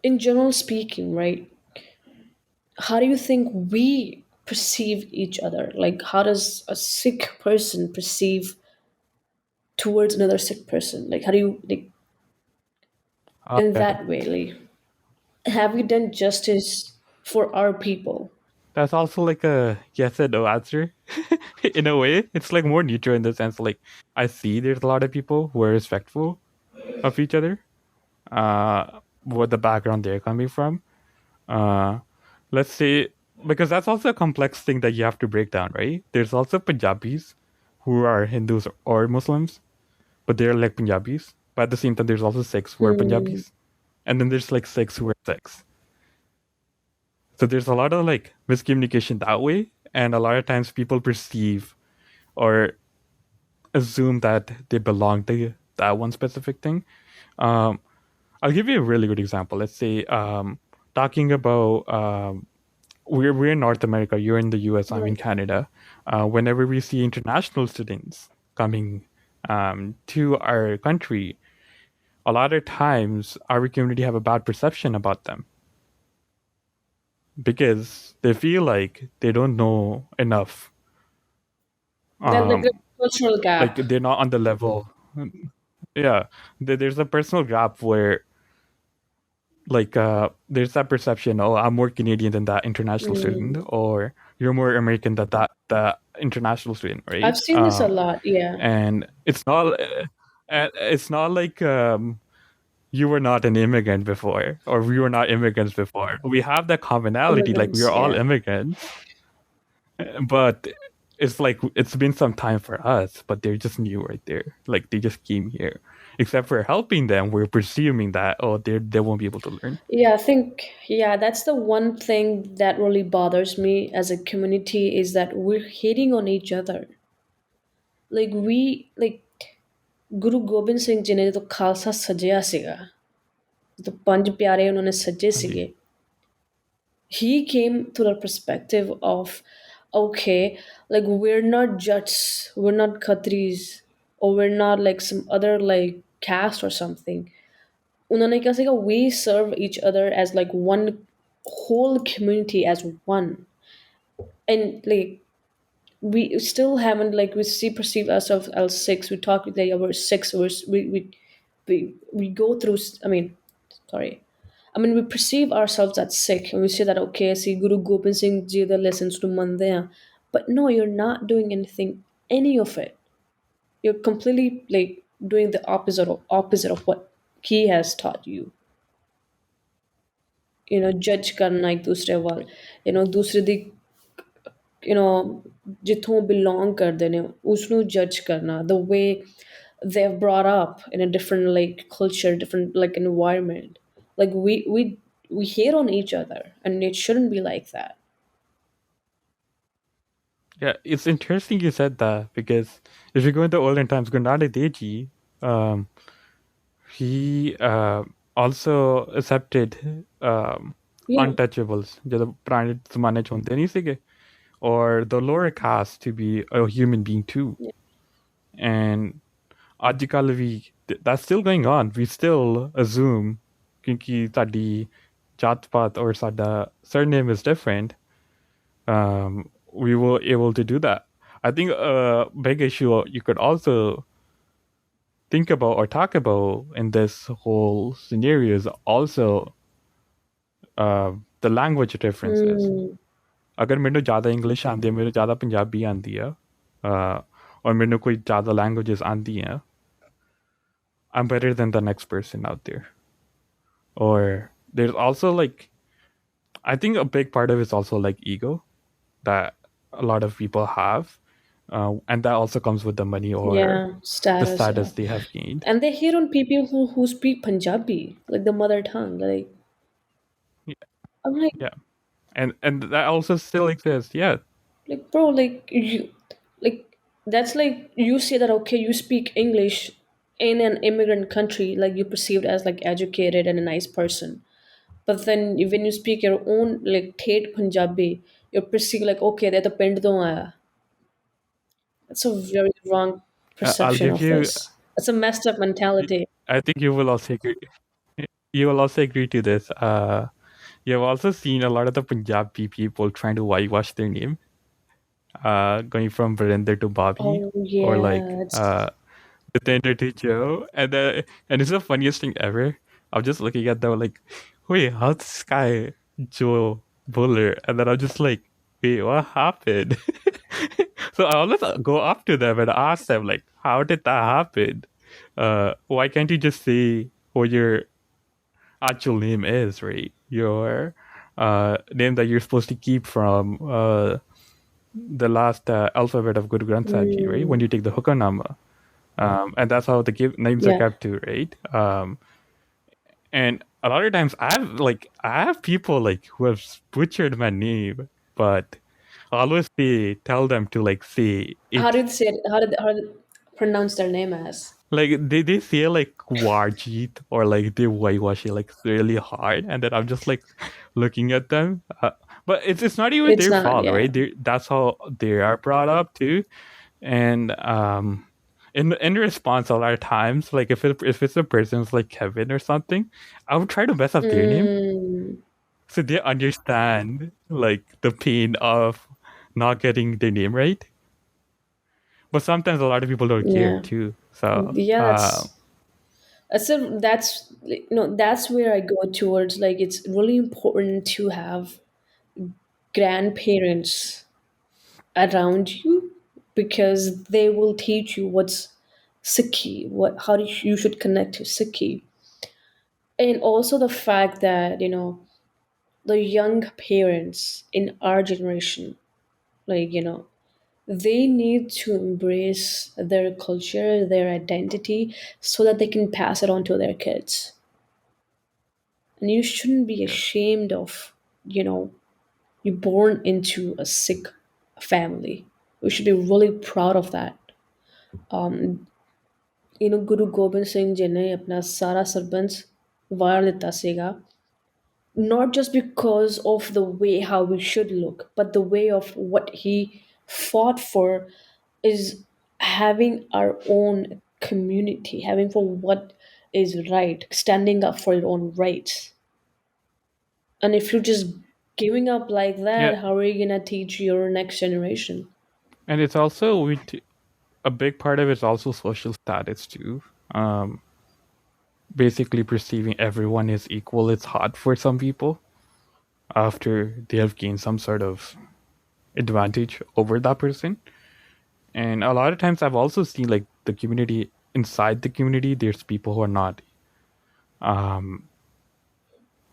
in general speaking, right? How do you think we perceive each other? Like, how does a Sikh person perceive towards another Sikh person? Like, how do you like in Yeah, that way? Like, have we done justice for our people? that's also like a yes and no answer. In a way, it's like more neutral in the sense like I see there's a lot of people who are respectful of each other, what the background they're coming from. Uh, let's say, because that's also a complex thing that you have to break down, right? There's also Punjabis who are Hindus or Muslims, but they're like Punjabis. But at the same time, there's also Sikhs who are Hmm. Punjabis, and then there's like Sikhs who are Sikhs. So there's a lot of like miscommunication that way, and a lot of times people perceive or assume that they belong to that one specific thing. Um, I'll give you a really good example. Let's say talking about we're in North America, you're in the US, I'm in Right. Canada. Whenever we see international students coming to our country, a lot of times our community have a bad perception about them because they feel like they don't know enough. That like a Um, cultural like gap. they're not on the level. Yeah, there's a personal gap where like there's that perception, oh, I'm more Canadian than that international student, Mm. or you're more American than that international student, I've right? seen this a lot. Yeah. And it's not like you were not an immigrant before or we were not immigrants before. We have that commonality, like we Immigrants. are all Yeah. immigrants, but it's like it's been some time for us, but they're just new right there. Like they just came here. Except for helping them, we're presuming that oh they won't be able to learn. Yeah, I think, yeah, that's the one thing that really bothers me as a community is that we're hating on each other. Like Guru Gobind Singh ji ਨੇ ਜਦੋਂ ਖਾਲਸਾ ਸਜਿਆ ਸੀਗਾ, ਜਦੋਂ ਪੰਜ ਪਿਆਰੇ ਉਹਨਾਂ ਨੇ ਸੱਜੇ Andy. ਸੀਗੇ, he came to the perspective of, okay, like we're not Jats, we're not Khatris, or we're not like some other like caste or something. उन्होंने कहा सीगा, we serve each other as like one whole community as one. And like we still haven't like we see perceive ourselves as six. We talk like we're six. We go through. I mean, sorry. I mean, we perceive ourselves as sick, and we say that okay, see Guru Gobind Singh Ji the lessons to Mandya, but no, you're not doing anything, any of it. You're completely like doing the opposite of what he has taught you. Judge karna ek dusre wal, ਦੂਸਰੇ ਦੀ ਜਿੱਥੋਂ belong ਕਰਦੇ ਨੇ ਉਸਨੂੰ judge ਕਰਨਾ, the way they're brought up in a different like culture, different like environment. Like we hate on each other, and it shouldn't be like that. Yeah, it's interesting you said that because if you go into olden times, Guru Nanak Dev Ji, he also accepted Yeah. untouchables, जो पुराने ज़माने च होंदे नहीं सीगे, or the lower caste to be a human being too. Yeah. And ਅੱਜ ਵੀ that's still going on. We still assume ਕਿਉਂਕਿ ਸਾਡੀ ਜਾਤ ਪਾਤ or ਸਾਡਾ surname is different, we were able to do that. I think a big issue you could also think about or talk about in this whole scenario is also the language differences. Hmm. अगर मैंने ज़्यादा English आती है, मेरे ज़्यादा पंजाबी आती है, और मैंने कोई ज़्यादा लैंग्वेजेस आती हैं, I'm better than the next person out there. Or there's also like, I think a big part of it's also like ego that a lot of people have. And that also comes with the money or Yeah, the status. Yeah. status they have gained. And they hate on people who speak Punjabi, like the mother tongue. Like Yeah, I'm like, yeah. And that also still exists. Yeah, bro, like you, like that's like you say that okay, you speak English in an immigrant country, like you're perceived as like educated and a nice person. But then when you speak your own like Tate Punjabi, you're perceived like okay, they're the pind to aaya. That's a very wrong I'll perception give of you. this. It's a messed up mentality. I think you will also agree. you will also agree to this. You have also seen a lot of the Punjabi people trying to whitewash their name, going from Barinder to Bobby, Oh or like yeah, it's Jatinder to Joe, and it's the funniest thing ever. I'm just looking at them like, wait, how's this guy Joe Buller? And then I'm just like, wait, what happened? So I always go up to them and ask them like, how did that happen? Why can't you just say what your actual name is, right? Your name that you're supposed to keep from the last alphabet of Guru Granth Sahib Ji, right? When you take the Hukamnama. And that's how the names are yeah. kept too, right? And a lot of times I have people like who have butchered my name, but I always tell them to like say How it. did say it? How did pronounce their name as? Like they say like Warjeet, or like they whitewash it like really hard, and then I'm just like looking at them. But it's not even It's their not. fault, Yeah. right? That's how they are brought up too. And in response, a lot of times, like if it's a person's like Kevin or something, I would try to mess up their name Mm, so they understand like the pain of not getting their name right. But sometimes a lot of people don't care yeah. too. So Yeah. That's that's where I go towards. Like it's really important to have grandparents around you because they will teach you what's Sikhi, you should connect to Sikhi, and also the fact that the young parents in our generation, like they need to embrace their culture, their identity, so that they can pass it on to their kids. And you shouldn't be yes. ashamed of, you know, you're born into a Sikh family. We should be really proud of that. Guru Gobind Singh ji ने अपना सारा सरबंस वार दिता सीगा, not just because of the way how we should look, but the way of what he fought for is having our own community, having for what is right, standing up for your own rights. And if you're just giving up like Yeah, that, how are you gonna teach your next generation? and it's also a big part of it's also social status too. Um, Basically perceiving everyone as equal. It's hard for some people after they have gained some sort of advantage over that person. And a lot of times I've also seen like the community inside the community, there's people who are not um,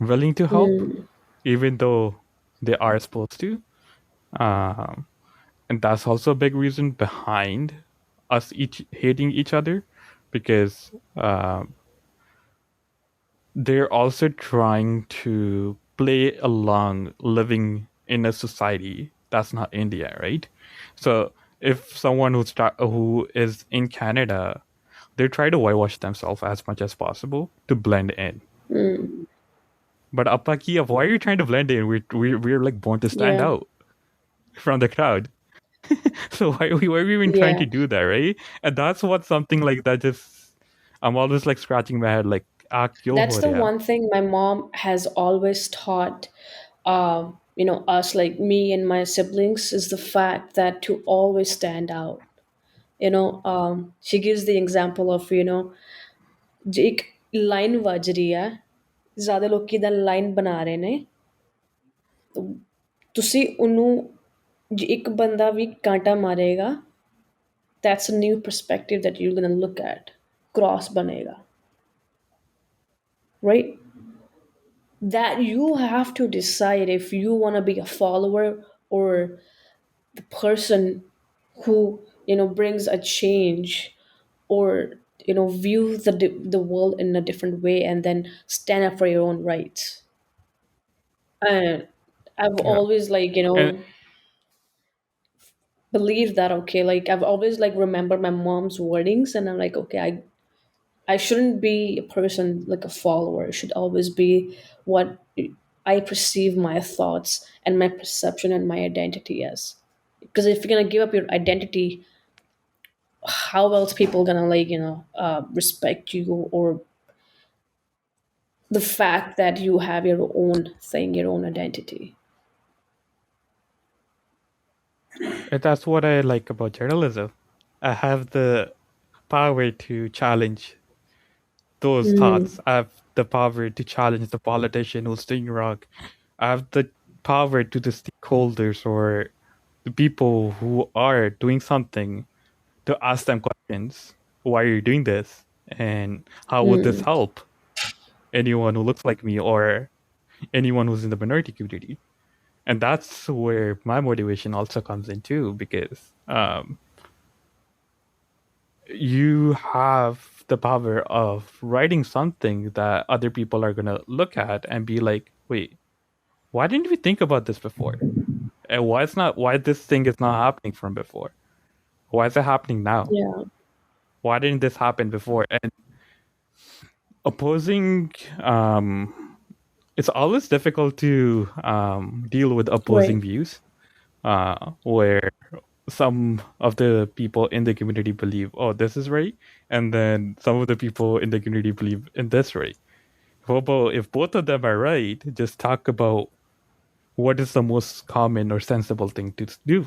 willing to help, even though they are supposed to. Um, and that's also a big reason behind us each hating each other, because they're also trying to play along living in a society that's not India, right? So if someone who is in Canada, they try to whitewash themselves as much as possible to blend in. But Apaki, why are you trying to blend in? We're like born to stand Yeah, out from the crowd. So why are we even trying yeah. to do that, right? And that's what something like that just I'm always like scratching my head like ah kyo That's ho the raha? one thing my mom has always taught, us, like me and my siblings, is the fact that to always stand out. She gives the example of, ਜੇ ਇੱਕ line ਵੱਜ ਰਹੀ ਹੈ, ਜ਼ਿਆਦਾ ਲੋਕੀ ਦਾ line ਬਣਾ ਰਹੇ ਨੇ, ਤੁਸੀਂ ਉਹਨੂੰ ਜੇ ਇੱਕ ਬੰਦਾ ਵੀ ਕਾਂਟਾ ਮਾਰੇਗਾ, that's a new perspective that you're gonna look at. Cross banega, right? That you have to decide if you want to be a follower or the person who brings a change, or view the world in a different way and then stand up for your own rights. And I've Yeah. always And believed that, okay, like I've always remember my mom's wordings, and I'm like, okay, I shouldn't be a person like a follower. It should always be what I perceive my thoughts and my perception and my identity as. Because if you're gonna give up your identity, how else people gonna respect you or the fact that you have your own thing, your own identity. And that's what I like about journalism. I have the power to challenge those thoughts. I have the power to challenge the politician who's doing wrong. I have the power to the stakeholders or the people who are doing something to ask them questions. Why are you doing this? And how would this help anyone who looks like me or anyone who's in the minority community? And that's where my motivation also comes in too, because you have the power of writing something that other people are gonna look at and be like, wait, why didn't we think about this before? And why this thing is not happening from before? Why is it happening now? Yeah. Why didn't this happen before? And opposing it's always difficult to deal with opposing Right. views, where some of the people in the community believe, oh, this is right, and then some of the people in the community believe in this right. Well, if both of them are right, just talk about what is the most common or sensible thing to do.